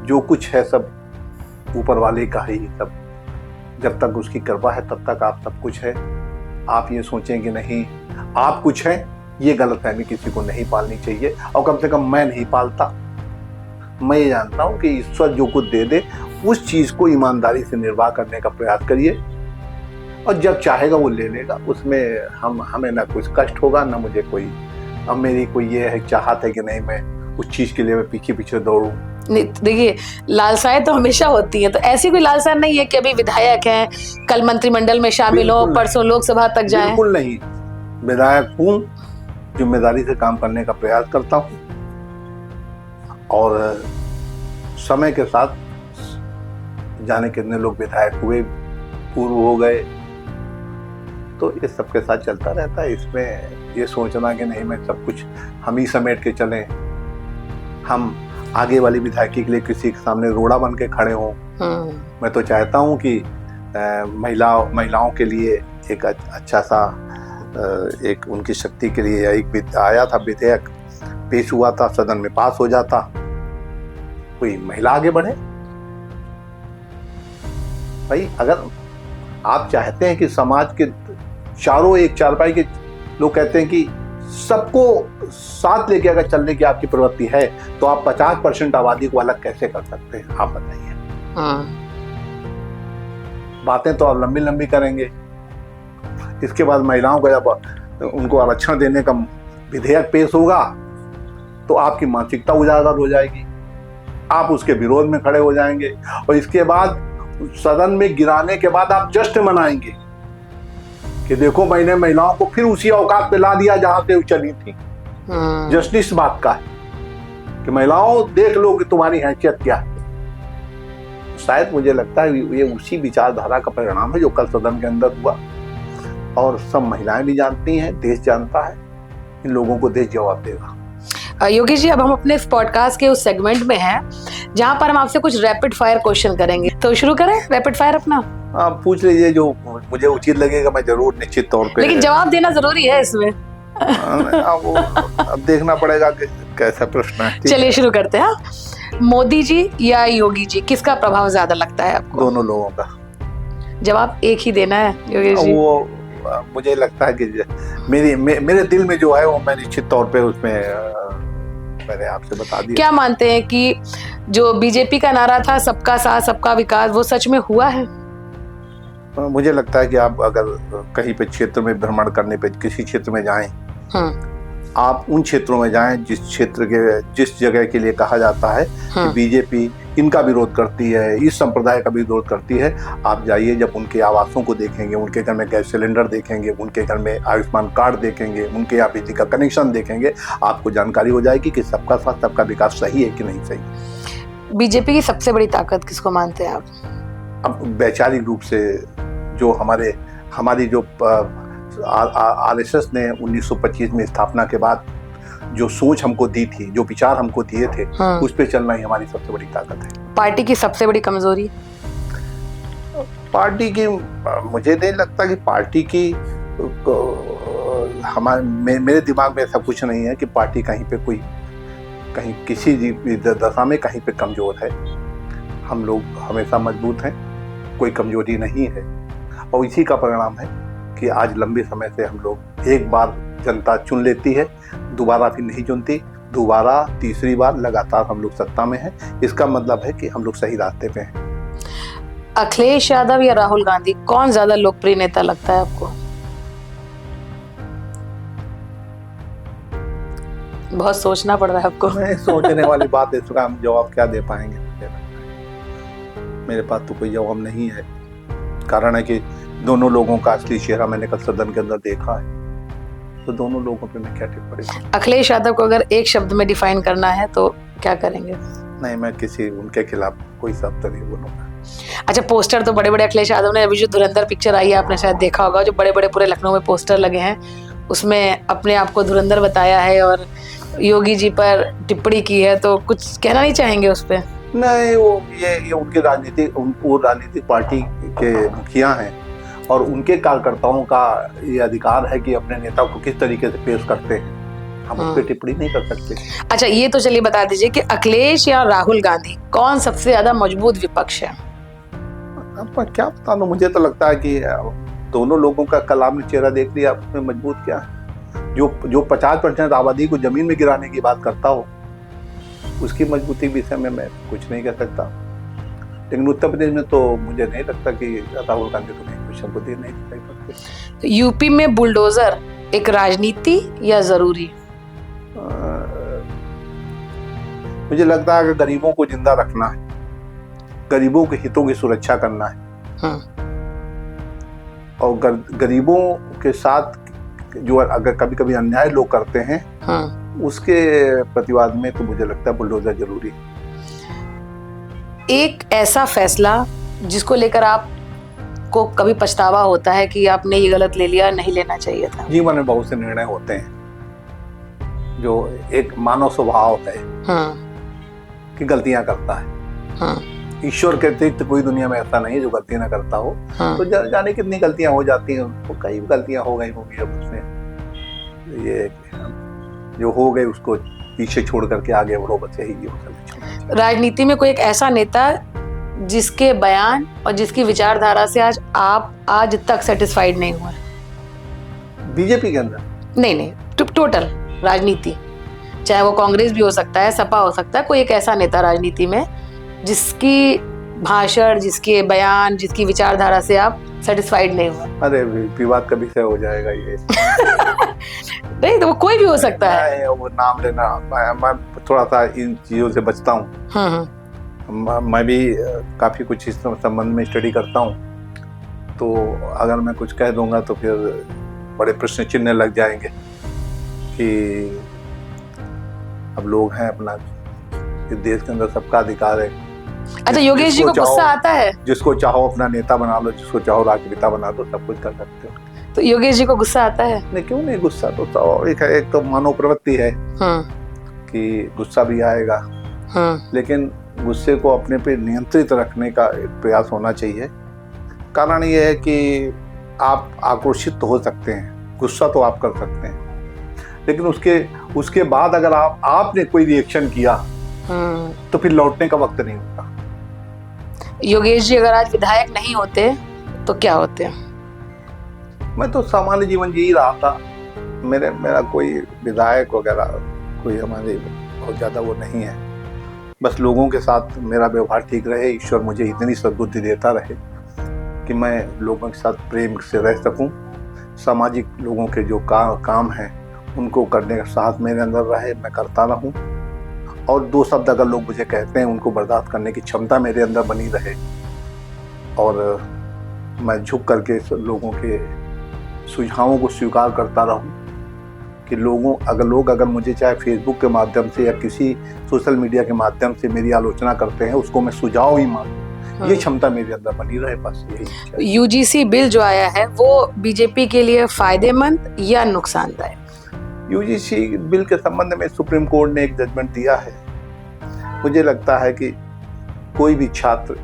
जो कुछ है सब ऊपर वाले का ही, सब जब तक उसकी कृपा है तब तक आप सब कुछ है। आप ये सोचें कि नहीं आप कुछ हैं, ये गलतफहमी किसी को नहीं पालनी चाहिए, और कम से कम मैं नहीं पालता। मैं ये जानता हूँ कि ईश्वर जो कुछ दे दे उस चीज़ को ईमानदारी से निर्वाह करने का प्रयास करिए, और जब चाहेगा वो ले लेगा। उसमें हमें ना कुछ कष्ट होगा, ना मुझे कोई, अब मेरी कोई ये है चाहत है कि नहीं मैं उस चीज़ के लिए मैं पीछे दौड़ूँ। देखिए, लालसाएं तो हमेशा होती हैं, तो ऐसी कोई लालसा नहीं है कि अभी विधायक हैं, कल मंत्रिमंडल में शामिल हो, परसों लोकसभा तक जाएं? बिल्कुल नहीं, विधायक हूँ, जिम्मेदारी से काम करने का प्रयास करता हूँ, और समय के साथ जाने कितने लोग विधायक हुए, पूर्व हो गए, तो इस सब के साथ चलता रहता है। इसमें ये सोचना कि नहीं मैं सब कुछ हम ही समेट के चलें, हम आगे वाली विधायकी के लिए किसी के सामने रोड़ा बन के खड़े हों। मैं तो चाहता हूँ कि महिलाओं के लिए एक अच्छा सा एक उनकी शक्ति के लिए एक आया था विधेयक, पेश हुआ था, सदन में पास हो जाता, कोई महिला आगे बढ़े। भाई अगर आप चाहते हैं कि समाज के चारों एक चारपाई के लोग कहते हैं कि सबको साथ लेके अगर चलने की आपकी प्रवृत्ति है, तो आप 50% आबादी को अलग कैसे कर सकते हैं, आप बताइए। बातें तो आप लंबी लंबी करेंगे, इसके बाद महिलाओं को जब उनको आरक्षण देने का विधेयक पेश होगा तो आपकी मानसिकता उजागर हो जाएगी, आप उसके विरोध में खड़े हो जाएंगे, और इसके बाद सदन में गिराने के बाद आप जश्न मनाएंगे कि देखो मैंने महिलाओं को फिर उसी औकात पे ला दिया जहां से चली थी। जश्न इस बात का है कि महिलाओं देख लो कि तुम्हारी हैसियत क्या है। शायद मुझे लगता है ये उसी विचारधारा का परिणाम है जो कल सदन के अंदर हुआ, और सब महिलाएं भी जानती हैं, देश जानता है, इन लोगों को देश जवाब देगा। योगेश जी, अब हम अपने इस पॉडकास्ट के उस सेगमेंट में हैं जहां पर हम आपसे कुछ रैपिड फायर क्वेश्चन करेंगे, तो शुरू करें रैपिड फायर अपना। आप पूछ लीजिए, जो मुझे उचित लगेगा मैं जरूर निश्चित तौर पे, लेकिन जवाब देना जरूरी है इसमें। वो अब देखना पड़ेगा कि कैसा प्रश्न है। चलिए शुरू करते हैं। मोदी जी या योगी जी, किसका प्रभाव ज्यादा लगता है आपको? दोनों लोगों का। जवाब एक ही देना है योगेश जी। वो मुझे लगता है कि मेरे दिल में जो है वो मैं निश्चित तौर पे उसमें मैंने आपसे बता दिया। क्या मानते हैं कि जो बीजेपी का नारा था सबका साथ सबका विकास, वो सच में हुआ है? मुझे लगता है कि आप अगर कहीं पे क्षेत्र में भ्रमण करने पे किसी क्षेत्र में जाएं, आप उन क्षेत्रों में जाएं जिस जगह के लिए कहा जाता है कि बीजेपी इनका विरोध करती है, इस संप्रदाय का विरोध करती है, आप जाइए, जब उनके आवासों को देखेंगे, उनके घर में गैस सिलेंडर देखेंगे, उनके घर में आयुष्मान कार्ड देखेंगे, उनके यहाँ बिजली का कनेक्शन देखेंगे, आपको जानकारी हो जाएगी कि सबका साथ सबका विकास सही है कि नहीं सही। बीजेपी की सबसे बड़ी ताकत किसको मानते हैं आप? अब वैचारिक रूप से जो हमारी जो आरएसएस ने 1925 में स्थापना के बाद जो सोच हमको दी थी, जो विचार हमको दिए थे, उस पे चलना ही हमारी सबसे बड़ी ताकत है। पार्टी की सबसे बड़ी कमजोरी? पार्टी की, मुझे नहीं लगता कि पार्टी की, मेरे दिमाग में ऐसा कुछ नहीं है कि पार्टी कहीं पे कोई, कहीं किसी दशा में कहीं पे कमजोर है। हम लोग हमेशा मजबूत हैं, कोई कमजोरी नहीं है। और इसी का परिणाम है कि आज लंबे समय से हम लोग, एक बार जनता चुन लेती है, दोबारा फिर नहीं चुनती, दोबारा तीसरी बार लगातार हम लोग सत्ता में हैं। इसका मतलब है कि हम लोग सही रास्ते पे हैं। अखिलेश यादव या राहुल गांधी, कौन ज्यादा लोकप्रिय नेता लगता है आपको? बहुत सोचना पड़ रहा है आपको। नहीं, सोचने वाली बात है, इसका हम जवाब क्या दे पाएंगे? मेरे पास तो कोई जवाब नहीं है। कारण है कि दोनों लोगों का असली चेहरा मैंने कल सदन के अंदर देखा है, तो दोनों लोगों पे मैं क्या टिप्पणी करूं? अखिलेश यादव को अगर एक शब्द में डिफाइन करना है तो क्या करेंगे? नहीं, मैं किसी उनके खिलाफ कोई शब्द नहीं बोलूंगा। अच्छा, पोस्टर तो बड़े बड़े अखिलेश यादव ने, अभी जो धुरंधर पिक्चर आई है आपने शायद देखा होगा, जो बड़े बड़े पूरे लखनऊ में पोस्टर लगे हैं, उसमें अपने आप को धुरंधर बताया है और योगी जी पर टिप्पणी की है, तो कुछ कहना नहीं चाहेंगे उस पर? नहीं, वो ये उनके वो राजनीतिक पार्टी के मुखिया हैं और उनके कार्यकर्ताओं का ये अधिकार है कि अपने नेता को किस तरीके से पेश करते हैं, हम उस पर टिप्पणी नहीं कर सकते। अच्छा, ये तो चलिए बता दीजिए कि अखिलेश या राहुल गांधी, कौन सबसे ज्यादा मजबूत विपक्ष है? आपको क्या बता दूं, मुझे तो लगता है कि दोनों लोगों का कल आपने चेहरा देख लिया, उसमें मजबूत क्या है? जो 50% आबादी को जमीन में गिराने की बात करता हो, उसकी मजबूती विषय में मैं कुछ नहीं कह सकता। लेकिन उत्तर प्रदेश में तो मुझे नहीं लगता कि राहुल गांधी को नहीं कुछ मजबूती नहीं दिखाई पड़ती। तो यूपी में बुलडोजर एक राजनीति या जरूरी? मुझे लगता है कि गरीबों को जिंदा रखना है, गरीबों के हितों की सुरक्षा करना है, और गरीबों के साथ जो अगर कभी कभी अन्याय लोग करते हैं, उसके प्रतिवाद में तो मुझे लगता है बुलडोजर जरूरी है। एक ऐसा फैसला जिसको लेकर आपको कभी पछतावा होता है कि आपने ये गलत ले लिया, नहीं लेना चाहिए था? जीवन में बहुत से निर्णय होते हैं जो एक मानव स्वभाव है कि गलतियां करता है। ईश्वर के अतिरिक्त कोई दुनिया में ऐसा नहीं है जो गलती ना करता हो। तो जाने कितनी गलतियां हो जाती हैं, तो कई गलतियां हो गई होंगी। अब उसमें ये जो हो गए उसको पीछे छोड़ करके आगे बढ़ो, बस यही जीवन। राजनीति में कोई एक ऐसा नेता जिसके बयान और जिसकी विचारधारा से आप आज तक सेटिस्फाइड नहीं हुए? बीजेपी के अंदर? नहीं, टोटल राजनीति, चाहे वो कांग्रेस भी हो सकता है, सपा हो सकता है, कोई एक ऐसा नेता राजनीति में जिसकी भाषण, जिसके बयान, जिसकी विचारधारा से आप सेटिस्फाइड नहीं हुए? अरे, विवाद का विषय हो जाएगा ये। नहीं, तो वो कोई भी हो सकता है। वो नाम लेना, मैं थोड़ा सा इन चीजों से बचता हूँ। मैं भी काफी कुछ इस संबंध में स्टडी करता हूँ, तो अगर मैं कुछ कह दूंगा तो फिर बड़े प्रश्न चिन्ह लग जाएंगे कि अब लोग हैं, अपना इस देश के अंदर सबका अधिकार है। अच्छा, योगेश जी को गुस्सा आता है? जिसको चाहो अपना नेता बना लो, जिसको चाहो राष्ट्रपिता बना दो, सब कुछ कर सकते हो। तो योगेश जी को गुस्सा आता है? नहीं, क्यों नहीं? गुस्सा तो एक तो मानव प्रवृत्ति है कि गुस्सा भी आएगा, लेकिन गुस्से को अपने पे नियंत्रित रखने का प्रयास होना चाहिए। कारण ये है कि आप आक्रोशित तो हो सकते हैं, गुस्सा तो आप कर सकते हैं, लेकिन उसके बाद अगर आपने कोई रिएक्शन किया तो फिर लौटने का वक्त नहीं होता। योगेश जी अगर आज विधायक नहीं होते तो क्या होते? मैं तो सामान्य जीवन जी रहा था। मेरा कोई विधायक वगैरह कोई हमारे बहुत ज्यादा वो नहीं है। बस लोगों के साथ मेरा व्यवहार ठीक रहे, ईश्वर मुझे इतनी सद्बुद्धि देता रहे कि मैं लोगों के साथ प्रेम से रह सकूं। सामाजिक लोगों के जो काम हैं उनको करने का साहस मेरे अंदर रहे, मैं करता रहूं, और दो शब्द अगर लोग मुझे कहते हैं उनको बर्दाश्त करने की क्षमता मेरे अंदर बनी रहे, और मैं झुक करके लोगों के सुझावों को स्वीकार करता रहूं कि लोग अगर मुझे चाहे फेसबुक के माध्यम से या किसी सोशल मीडिया के माध्यम से मेरी आलोचना करते हैं, उसको मैं सुझाव ही मानूं ये क्षमता मेरे अंदर बनी रहे, बस यही। यूजीसी बिल जो आया है वो बीजेपी के लिए फायदेमंद या नुकसानदायक? यूजीसी बिल के संबंध में सुप्रीम कोर्ट ने एक जजमेंट दिया है। मुझे लगता है कि कोई भी छात्र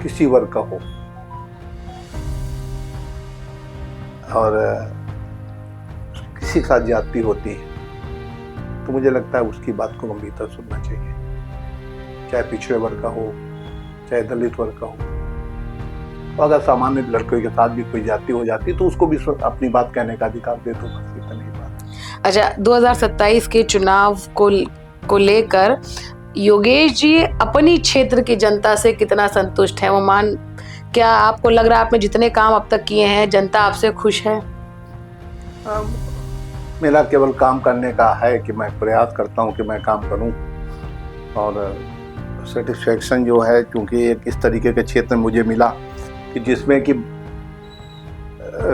किसी वर्ग का हो और किसी के साथ ज्यादती होती है तो मुझे लगता है उसकी बात को गंभीरता से सुनना चाहिए, चाहे पिछड़े वर्ग का हो चाहे दलित वर्ग का हो। अगर सामान्य लड़कों के साथ भी कोई ज्यादती हो जाती तो उसको भी अपनी बात कहने का अधिकार दे दो, बस इतनी ही बात। अच्छा, 2027 के चुनाव को लेकर योगेश जी अपनी क्षेत्र की जनता से कितना संतुष्ट है? क्या आपको लग रहा है आपने जितने काम अब तक किए हैं जनता आपसे खुश है? मेरा केवल काम करने का है कि मैं प्रयास करता हूं कि मैं काम करूं, और सेटिस्फेक्शन जो है क्योंकि एक इस तरीके के क्षेत्र मुझे मिला कि जिसमें कि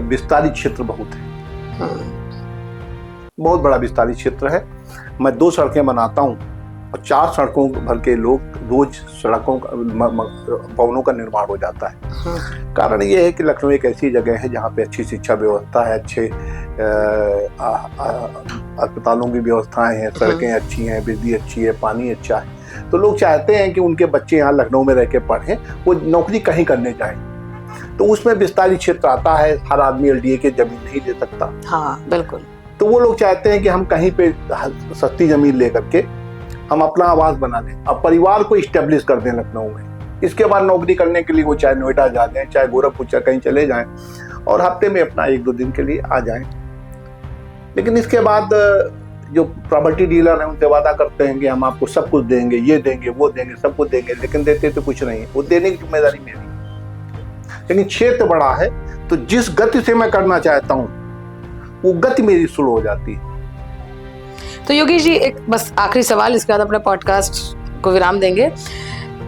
विस्तारित क्षेत्र बहुत है, बहुत बड़ा विस्तारित क्षेत्र है। मैं 2 सड़कें बनाता हूं और 4 सड़कों भर के लोग रोज सड़कों भवनों का निर्माण हो जाता है। कारण ये है कि लखनऊ एक ऐसी जगह है जहाँ पे अच्छी शिक्षा व्यवस्था है, अच्छे अस्पतालों की व्यवस्थाएं हैं, सड़कें अच्छी हैं, बिजली अच्छी है, पानी अच्छा है। तो लोग चाहते हैं कि उनके बच्चे यहाँ लखनऊ में रह के पढ़ें, वो नौकरी कहीं करने जाएं। तो उसमें विस्तारित क्षेत्र आता है, हर आदमी एलडीए के जमीन नहीं ले सकता। हाँ बिल्कुल। तो वो लोग चाहते हैं कि हम कहीं पे सस्ती जमीन लेकर के हम अपना आवास बना लें, अब परिवार को इस्टेब्लिश कर दें लखनऊ में। इसके बाद नौकरी करने के लिए वो चाहे नोएडा जा जाएं, चाहे गोरखपुर चाहे कहीं चले जाएं और हफ्ते में अपना 1-2 दिन के लिए आ जाएं। लेकिन इसके बाद जो प्रॉपर्टी डीलर हैं उनसे वादा करते हैं कि हम आपको सब कुछ देंगे, ये देंगे, वो देंगे, सब कुछ देंगे, लेकिन देते तो कुछ नहीं। वो देने की जिम्मेदारी मेरी। लेकिन क्षेत्र बड़ा है तो जिस गति से मैं करना चाहता हूँ वो गति मेरी स्लो हो जाती है। तो योगेश जी, एक बस आखिरी सवाल, इसके बाद अपने पॉडकास्ट को विराम देंगे।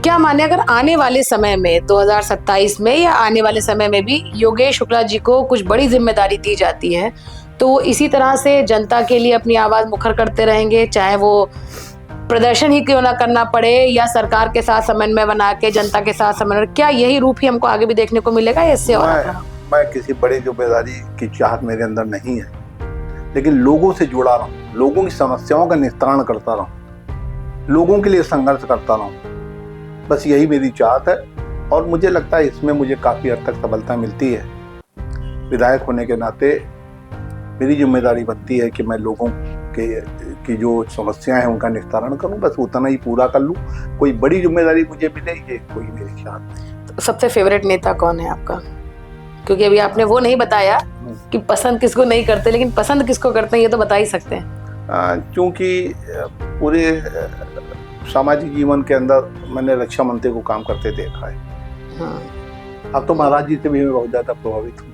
क्या माने अगर आने वाले समय में 2027 में या आने वाले समय में भी योगेश शुक्ला जी को कुछ बड़ी जिम्मेदारी दी जाती है तो वो इसी तरह से जनता के लिए अपनी आवाज मुखर करते रहेंगे, चाहे वो प्रदर्शन ही क्यों ना करना पड़े या सरकार के साथ समन्वय बना के जनता के साथ समन्वय? क्या यही रूप ही हमको आगे भी देखने को मिलेगा इससे? और मैं किसी बड़ी जिम्मेदारी की चाहत मेरे अंदर नहीं है, लेकिन लोगों से जुड़ा रहूं, लोगों की समस्याओं का निस्तारण करता रहूं, लोगों के लिए संघर्ष करता रहूं, बस यही मेरी चाहत है। और मुझे लगता है इसमें मुझे काफी हद तक सफलता मिलती है। विधायक होने के नाते मेरी जिम्मेदारी बनती है कि मैं लोगों की जो समस्याएं हैं उनका निस्तारण करूं, बस उतना ही पूरा कर लूं। कोई बड़ी जिम्मेदारी मुझे मिले ये कोई मेरी चाहत नहीं। तो सबसे फेवरेट नेता कौन है आपका? क्योंकि अभी आपने वो नहीं बताया कि पसंद किसको नहीं करते, लेकिन पसंद किसको करते हैं ये तो बता ही सकते हैं। क्योंकि पूरे सामाजिक जीवन के अंदर मैंने रक्षा मंत्री को काम करते देखा है। अब तो महाराज जी से भी मैं बहुत ज्यादा प्रभावित हूँ।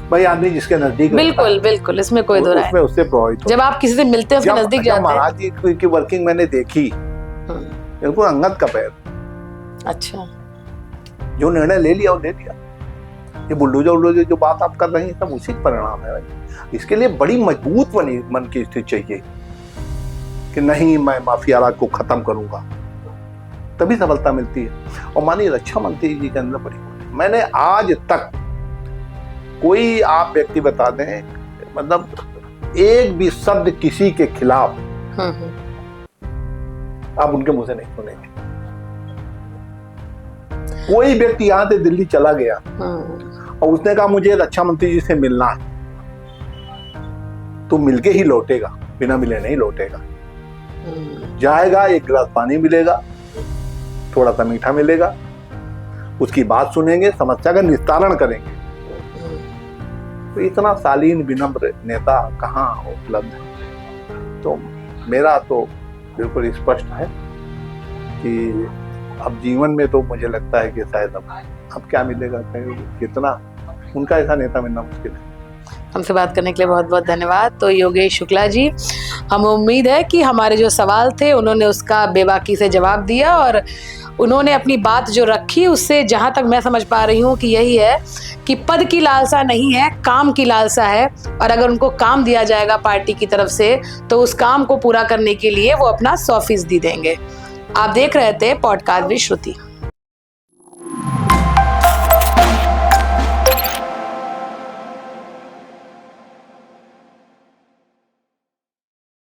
भाई आदमी जिसके नजदीक, बिल्कुल बिल्कुल, इसमें कोई दो राय नहीं, उससे प्रभावित। जब आप किसी से मिलते हैं उसके नजदीक जाते हैं। महाराज जी की वर्किंग मैंने देखी, बिल्कुल अंगद का पैर। अच्छा, जो निर्णय ले लिया वो ले लिया। ये बुलडोजर जो बात आप कर रही हैं सब उसी परिणाम है भाई। इसके लिए बड़ी मजबूत मन की स्थिति चाहिए कि नहीं मैं माफिया राज को खत्म करूंगा, तभी सफलता मिलती है। और माननीय रक्षा मंत्री जी के अंदर बड़ी, मैंने आज तक कोई आप व्यक्ति बता दें, मतलब एक भी शब्द किसी के खिलाफ आप उनके मुंह से नहीं सुनेंगे। कोई व्यक्ति यहां से दिल्ली चला गया और उसने कहा मुझे रक्षा मंत्री जी से मिलना है, तो मिलके ही लौटेगा, बिना मिले नहीं लौटेगा। जाएगा, एक गिलास पानी मिलेगा, थोड़ा सा मीठा मिलेगा, उसकी बात सुनेंगे, समस्या का निस्तारण करेंगे। तो इतना शालीन विनम्र नेता कहाँ उपलब्ध है? तो मेरा तो बिल्कुल स्पष्ट है कि अब जीवन में तो मुझे लगता है कि शायद अब क्या मिलेगा, कितना उनका ऐसा नेता मिलना मुश्किल है। हमसे बात करने के लिए बहुत बहुत धन्यवाद। तो योगेश शुक्ला जी, हम उम्मीद है कि हमारे जो सवाल थे उन्होंने उसका बेबाकी से जवाब दिया और उन्होंने अपनी बात जो रखी उससे जहाँ तक मैं समझ पा रही हूँ कि यही है कि पद की लालसा नहीं है, काम की लालसा है। और अगर उनको काम दिया जाएगा पार्टी की तरफ से तो उस काम को पूरा करने के लिए वो अपना 100% देंगे। आप देख रहे थे पॉडकास्ट विद श्रुति।